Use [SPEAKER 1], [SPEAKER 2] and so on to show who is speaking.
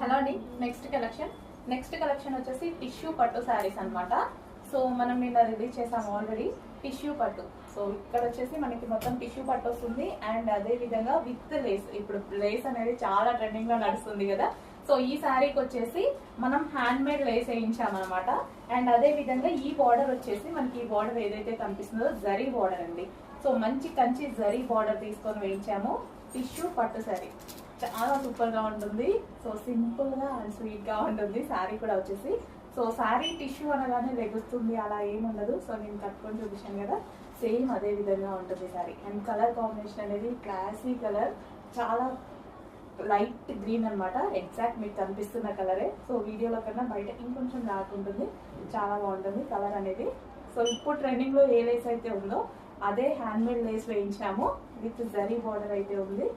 [SPEAKER 1] Hello అండి. Next collection వచ్చేసి tissue పట్టు శారీస్ అన్నమాట. సో మనం నిన్న రిలీజ్ చేసాము ఆల్రెడీ టిష్యూ పట్టు. సో ఇక్కడ వచ్చేసి మనకి మొత్తం టిష్యూ పట్టు వస్తుంది అండ్ అదే విధంగా విత్ లేస్. ఇప్పుడు లేస్ అనేది చాలా ట్రెండింగ్ లో నడుస్తుంది కదా. సో ఈ శారీకి వచ్చేసి మనం హ్యాండ్ మేడ్ లేస్ వేయించామన్నమాట. అండ్ అదే విధంగా ఈ బార్డర్ వచ్చేసి మనకి ఈ బార్డర్ ఏదైతే కనిపిస్తుందో జరీ బార్డర్ అండి. సో మంచి కంచి జరీ బార్డర్ తీసుకొని వేయించాము. టిష్యూ పట్టు శారీ చాలా సూపర్ గా ఉంటుంది. సో సింపుల్ గా అండ్ స్వీట్ గా ఉంటుంది శారీ కూడా వచ్చేసి. సో శారీ టిష్యూ అనగానే లెగుస్తుంది అలా ఏముండదు. సో నేను కట్టుకొని చూపించాను కదా, సేమ్ అదే విధంగా ఉంటుంది శారీ. అండ్ కలర్ కాంబినేషన్ అనేది క్లాసీ కలర్, చాలా లైట్ గ్రీన్ అనమాట. ఎగ్జాక్ట్ మీకు కనిపిస్తున్న కలరే. సో వీడియోలో కన్నా బయట ఇంకొంచెం డార్క్ ఉంటుంది, చాలా బాగుంటుంది కలర్ అనేది. సో ఇప్పుడు ట్రెండింగ్ లో ఏ లేస్ అయితే ఉందో అదే హ్యాండ్ మేడ్ లేస్ వేయించాము. విత్ జరీ బార్డర్ అయితే ఉంది.